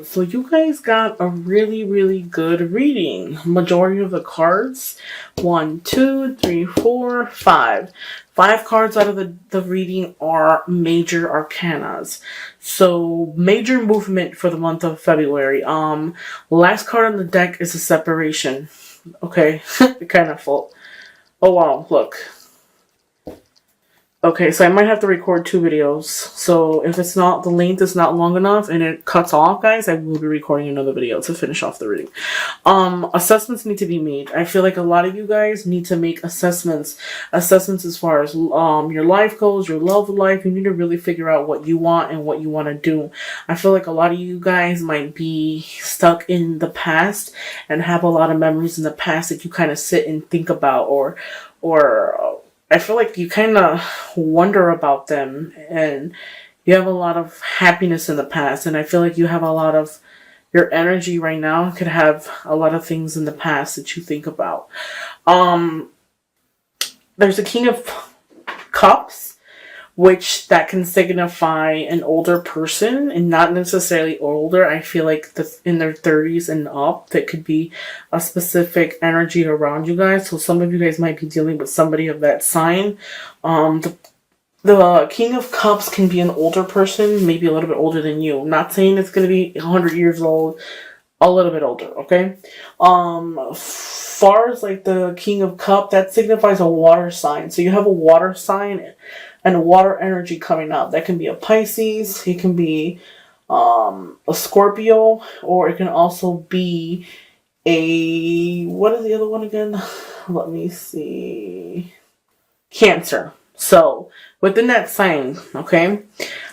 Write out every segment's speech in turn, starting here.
So you guys got a really good reading. Majority of the cards, one, two, three, four, five. Five cards out of the reading are major arcanas. So major movement for the month of February. Last card on the deck is a separation. Okay, kind of full. Oh wow, look. Okay, so I might have to record two videos. So if it's not, the length is not long enough and it cuts off, guys, I will be recording another video to finish off the reading. Assessments need to be made. I feel like a lot of you guys need to make assessments. Assessments as far as your life goes, your love life. You need to really figure out what you want and what you want to do. I feel like a lot of you guys might be stuck in the past and have a lot of memories in the past that you kind of sit and think about, or I feel like you kind of wonder about them, and you have a lot of happiness in the past, and I feel like you have a lot of your energy right now could have a lot of things in the past that you think about. There's a King of Cups, which that can signify an older person, and not necessarily older. I feel like in their 30s and up, that could be a specific energy around you guys. So some of you guys might be dealing with somebody of that sign. The King of Cups can be an older person, maybe a little bit older than you. I'm not saying it's going to be 100 years old, a little bit older, okay? Far as like the King of Cup, that signifies a water sign. So you have a water sign and water energy coming up. That can be a Pisces, it can be a Scorpio, or it can also be what is the other one again? Let me see. Cancer. So within that sign, okay,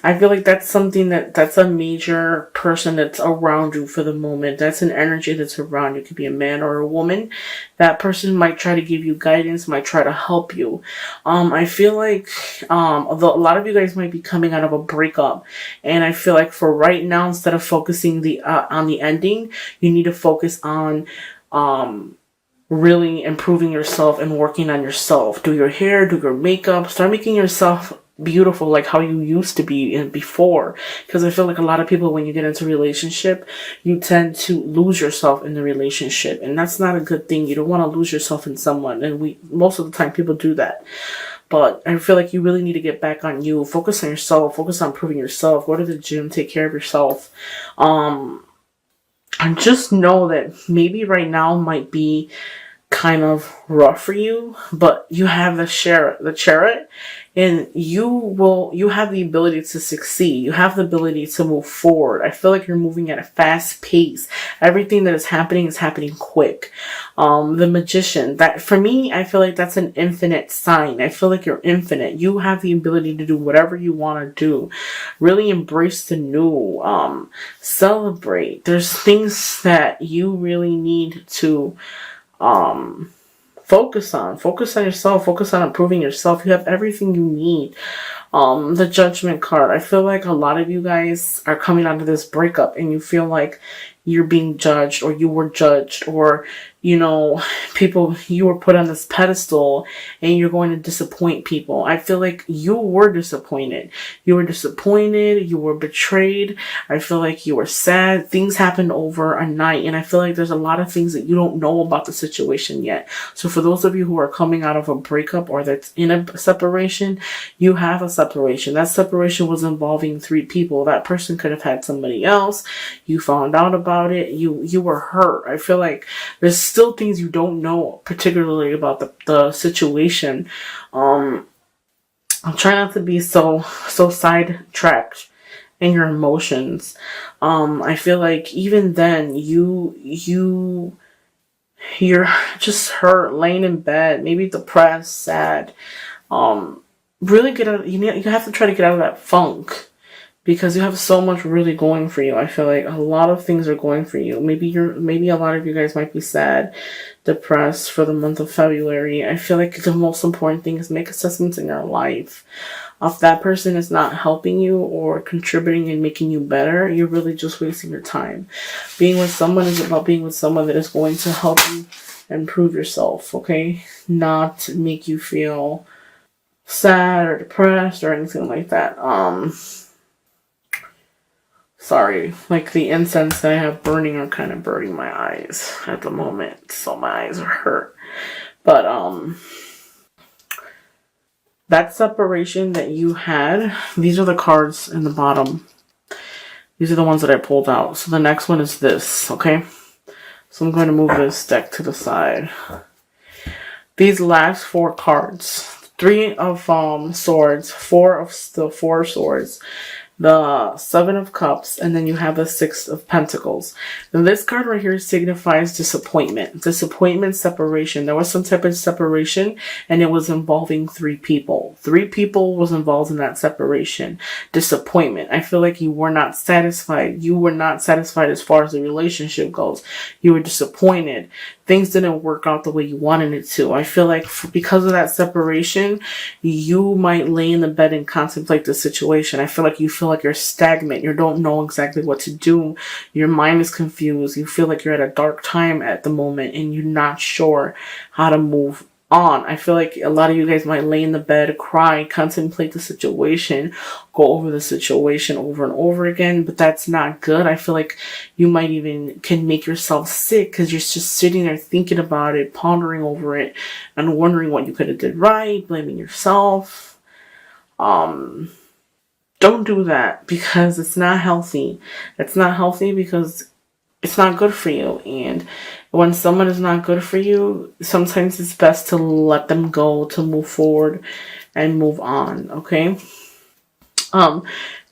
I feel like that's something that's a major person that's around you for the moment. That's an energy that's around you. It could be a man or a woman. That person might try to give you guidance, might try to help you. I feel like although a lot of you guys might be coming out of a breakup, and I feel like for right now, instead of focusing on the ending, you need to focus on really improving yourself and working on yourself. Do your hair, do your makeup, start making yourself beautiful like how you used to be in before. Because I feel like a lot of people, when you get into a relationship, you tend to lose yourself in the relationship, and that's not a good thing. You don't want to lose yourself in someone, and most of the time people do that. But I feel like you really need to get back on you, focus on yourself, focus on improving yourself, go to the gym, take care of yourself. And just know that maybe right now might be kind of rough for you, but you have the chariot, and you have the ability to succeed. You have the ability to move forward. I feel like you're moving at a fast pace. Everything that is happening quick. The Magician, that for me, I feel like that's an infinite sign. I feel like you're infinite. You have the ability to do whatever you want to do. Really embrace the new. Celebrate. There's things that you really need to focus on yourself, focus on improving yourself. You have everything you need. The Judgment card, I feel like a lot of you guys are coming out of this breakup and you feel like you're being judged, or you were judged, or people, you were put on this pedestal and you're going to disappoint people. I feel like you were disappointed. You were betrayed. I feel like you were sad. Things happened over a night, and I feel like there's a lot of things that you don't know about the situation yet. So for those of you who are coming out of a breakup or that's in a separation, you have a separation. That separation was involving three people. That person could have had somebody else. You found out about it. You were hurt. I feel like there's still things you don't know, particularly about the situation. I'm trying not to be so sidetracked in your emotions. I feel like even then you're just hurt, laying in bed, maybe depressed, sad. Really get out. You have to try to get out of that funk, because you have so much really going for you. I feel like a lot of things are going for you. Maybe a lot of you guys might be sad, depressed for the month of February. I feel like the most important thing is make assessments in your life. If that person is not helping you or contributing and making you better, you're really just wasting your time. Being with someone is about being with someone that is going to help you improve yourself, okay? Not make you feel sad or depressed or anything like that. Sorry, like the incense that I have burning are kind of burning my eyes at the moment, so my eyes are hurt. But that separation that you had, these are the cards in the bottom. These are the ones that I pulled out. So the next one is this, okay? So I'm going to move this deck to the side. These last 4 cards, 3 of swords, 4 of the 4 swords, the 7 of cups, and then you have the 6 of pentacles. Now this card right here signifies disappointment. Disappointment, separation. There was some type of separation, and it was involving 3 people. 3 people was involved in that separation. Disappointment. I feel like you were not satisfied. You were not satisfied as far as the relationship goes. You were disappointed. Things didn't work out the way you wanted it to. I feel like because of that separation, you might lay in the bed and contemplate the situation. I feel like you feel like you're stagnant. You don't know exactly what to do. Your mind is confused. You feel like you're at a dark time at the moment and you're not sure how to move on. I feel like a lot of you guys might lay in the bed, cry, contemplate the situation, go over the situation over and over again, but that's not good. I feel like you might even can make yourself sick because you're just sitting there thinking about it, pondering over it, and wondering what you could have did right, blaming yourself. Don't do that because it's not healthy. It's not healthy because it's not good for you. And when someone is not good for you, sometimes it's best to let them go, to move forward and move on, okay?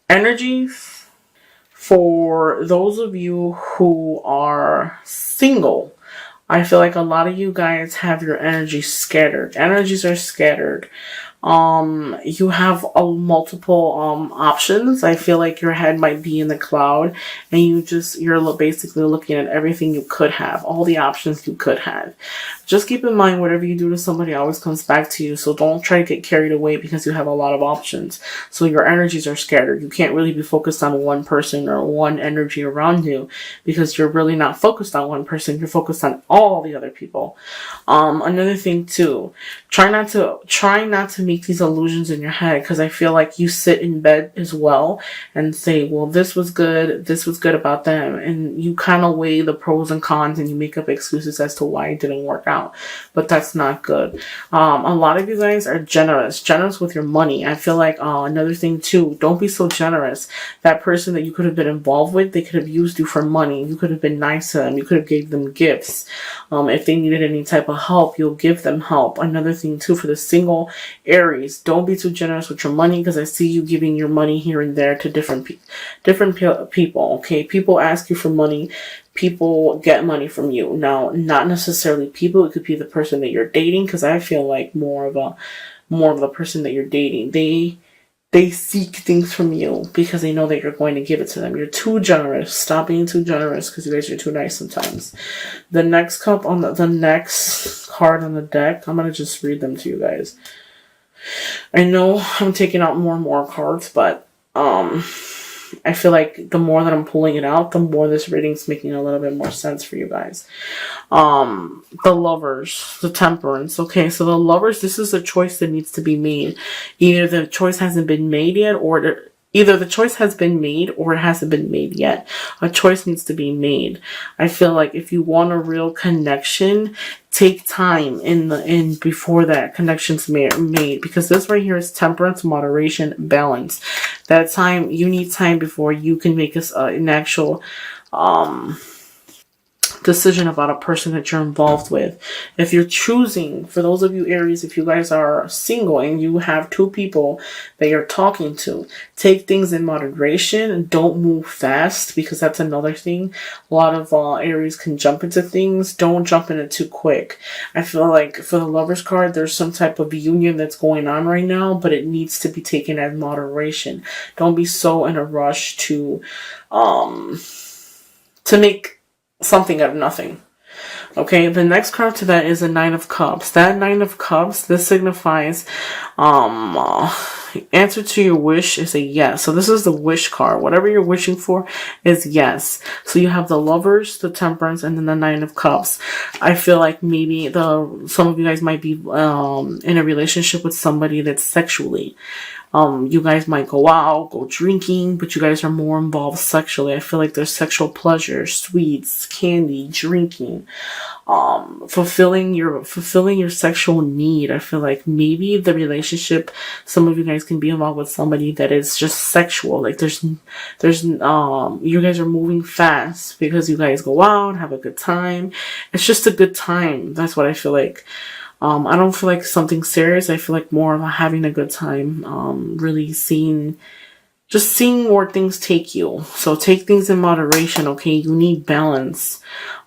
Energies for those of you who are single. I feel like a lot of you guys have your energy scattered. Energies are scattered. You have multiple options. I feel like your head might be in the cloud and you're basically looking at everything you could have, all the options you could have. Just keep in mind, whatever you do to somebody always comes back to you, so don't try to get carried away because you have a lot of options. So your energies are scattered. You can't really be focused on one person or one energy around you because you're really not focused on one person. You're focused on all the other people. Another thing too, try not to make these illusions in your head, because I feel like you sit in bed as well and say, well, this was good about them, and you kind of weigh the pros and cons and you make up excuses as to why it didn't work out, but that's not good. A lot of you guys are generous with your money. I feel like another thing too, don't be so generous. That person that you could have been involved with, they could have used you for money. You could have been nice to them. You could have gave them gifts. If they needed any type of help, you'll give them help. Another thing too, for the single Aries, don't be too generous with your money, because I see you giving your money here and there to different people. Okay, people ask you for money. People get money from you. Now, not necessarily people. It could be the person that you're dating, because I feel like more of the person that you're dating. They seek things from you because they know that you're going to give it to them. You're too generous. Stop being too generous, because you guys are too nice sometimes. The next the next card on the deck, I'm going to just read them to you guys. I know I'm taking out more and more cards, but I feel like the more that I'm pulling it out, the more this reading's making a little bit more sense for you guys. The Lovers, the Temperance. Okay, so the Lovers, this is a choice that needs to be made. Either the choice hasn't been made yet, or either the choice has been made or it hasn't been made yet. A choice needs to be made. I feel like if you want a real connection, take time before that connection's made, because this right here is temperance, moderation, balance. That time, you need time before you can make an actual decision about a person that you're involved with. If you're choosing, for those of you Aries, if you guys are single and you have 2 people that you're talking to, take things in moderation and don't move fast, because that's another thing. A lot of Aries can jump into things. Don't jump in it too quick. I feel like for the Lovers card, there's some type of union that's going on right now, but it needs to be taken as moderation. Don't be so in a rush to make something out of nothing. Okay, the next card to that is a Nine of Cups. That Nine of Cups, this signifies answer to your wish is a yes. So this is the wish card. Whatever you're wishing for is yes. So you have the Lovers, the Temperance, and then the Nine of Cups. I feel like maybe some of you guys might be in a relationship with somebody that's sexually. You guys might go out, go drinking, but you guys are more involved sexually. I feel like there's sexual pleasure, sweets, candy, drinking, fulfilling your sexual need. I feel like maybe the relationship, some of you guys can be involved with somebody that is just sexual. Like you guys are moving fast because you guys go out, have a good time. It's just a good time. That's what I feel like. I don't feel like something serious. I feel like more of having a good time. Really seeing where things take you. So take things in moderation, okay? You need balance.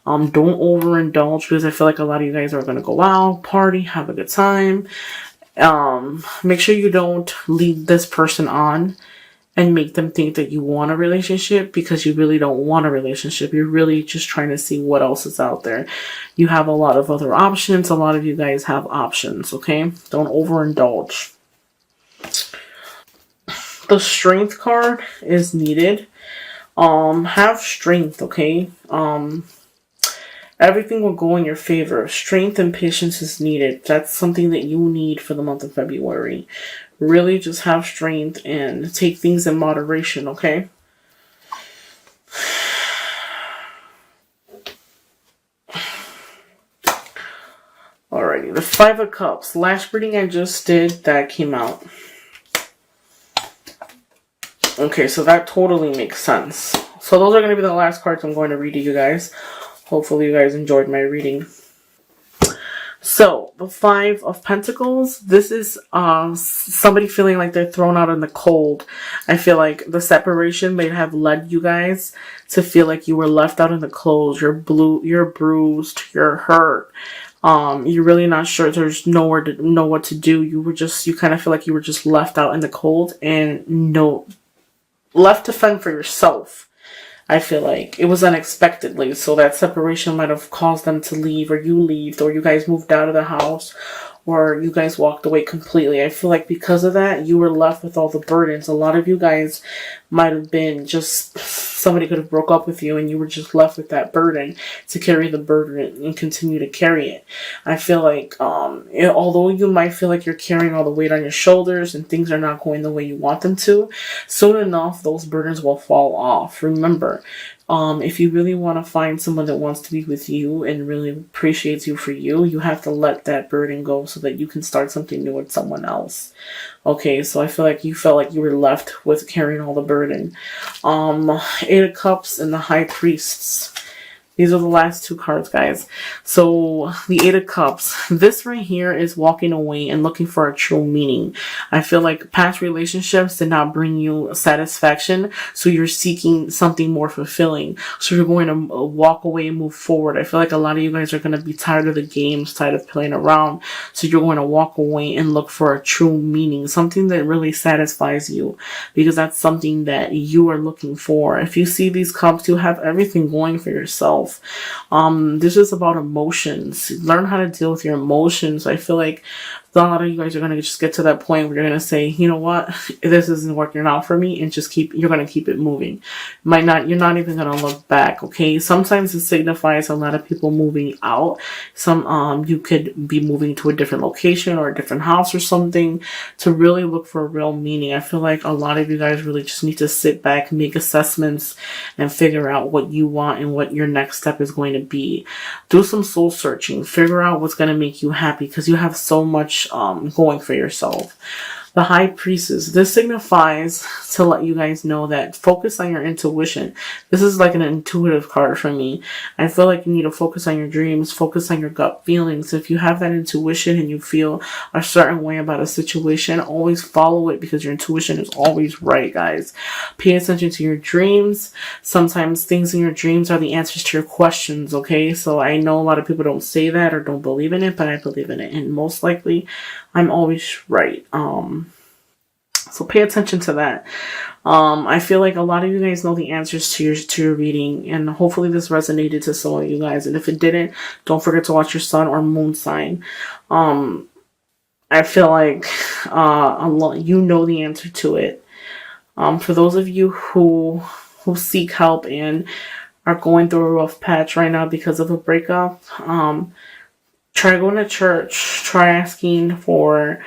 Don't overindulge because I feel like a lot of you guys are going to go out, party, have a good time. Make sure you don't lead this person on and make them think that you want a relationship because you really don't want a relationship. You're really just trying to see what else is out there. You have a lot of other options. A lot of you guys have options, okay? Don't overindulge. The Strength card is needed. Have strength, okay? Everything will go in your favor. Strength and patience is needed. That's something that you need for the month of February. Really just have strength and take things in moderation, okay? Alrighty, the Five of Cups. Last reading I just did, that came out. Okay, so that totally makes sense. So those are going to be the last cards I'm going to read to you guys. Hopefully you guys enjoyed my reading. So, the Five of Pentacles, this is somebody feeling like they're thrown out in the cold. I feel like the separation may have led you guys to feel like you were left out in the cold. You're bruised, you're hurt. You're really not sure. There's nowhere to know what to do. You kind of feel like you were just left out in the cold and left to fend for yourself. I feel like it was unexpectedly, so that separation might have caused them to leave, or you leave, or you guys moved out of the house, or you guys walked away completely. I feel like because of that, you were left with all the burdens. A lot of you guys might have been just, somebody could have broke up with you and you were just left with that burden to carry the burden and continue to carry it. I feel like, although you might feel like you're carrying all the weight on your shoulders and things are not going the way you want them to, soon enough, those burdens will fall off. Remember, if you really want to find someone that wants to be with you and really appreciates you for you, you have to let that burden go so that you can start something new with someone else. Okay, so I feel like you felt like you were left with carrying all the burden. Eight of Cups and the High Priests. These are the last two cards, guys. So, the Eight of Cups. This right here is walking away and looking for a true meaning. I feel like past relationships did not bring you satisfaction, so you're seeking something more fulfilling. So you're going to walk away and move forward. I feel like a lot of you guys are going to be tired of the games, tired of playing around. So you're going to walk away and look for a true meaning, something that really satisfies you, because that's something that you are looking for. If you see these cups, you have everything going for yourself. This is about emotions. Learn how to deal with your emotions. I feel like a lot of you guys are going to just get to that point where you're going to say, you know what, this isn't working out for me, and just you're going to keep it moving. You're not even going to look back, okay? Sometimes it signifies a lot of people moving out. You could be moving to a different location or a different house or something to really look for a real meaning. I feel like a lot of you guys really just need to sit back, make assessments, and figure out what you want and what your next step is going to be. Do some soul searching. Figure out what's going to make you happy, because you have so much going for yourself. The High Priestess. This signifies to let you guys know that focus on your intuition. This is like an intuitive card for me. I feel like you need to focus on your dreams, focus on your gut feelings. If you have that intuition and you feel a certain way about a situation, always follow it, because your intuition is always right, guys. Pay attention to your dreams. Sometimes things in your dreams are the answers to your questions, okay? So I know a lot of people don't say that or don't believe in it, but I believe in it. And most likely, I'm always right. So pay attention to that. I feel like a lot of you guys know the answers to your reading, and hopefully this resonated to some of you guys. And if it didn't, don't forget to watch your sun or moon sign. I I feel like you know the answer to it. For those of you who seek help and are going through a rough patch right now because of a breakup, try going to church. Try asking for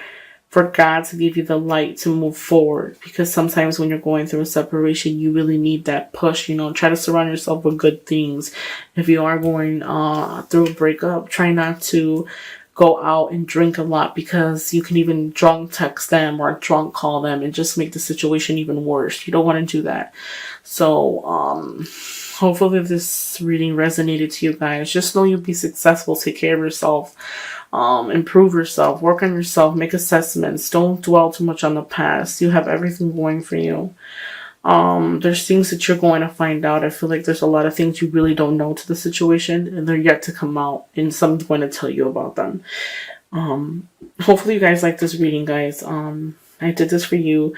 God to give you the light to move forward. Because sometimes when you're going through a separation, you really need that push. Try to surround yourself with good things. If you are going through a breakup, try not to go out and drink a lot, because you can even drunk text them or drunk call them and just make the situation even worse. You don't want to do that. So, hopefully this reading resonated to you guys. Just know you'll be successful. Take care of yourself. Improve yourself. Work on yourself. Make assessments. Don't dwell too much on the past. You have everything going for you. There's things that you're going to find out. I feel like there's a lot of things you really don't know to the situation, and they're yet to come out, and someone's going to tell you about them. Hopefully you guys like this reading, guys. I did this for you.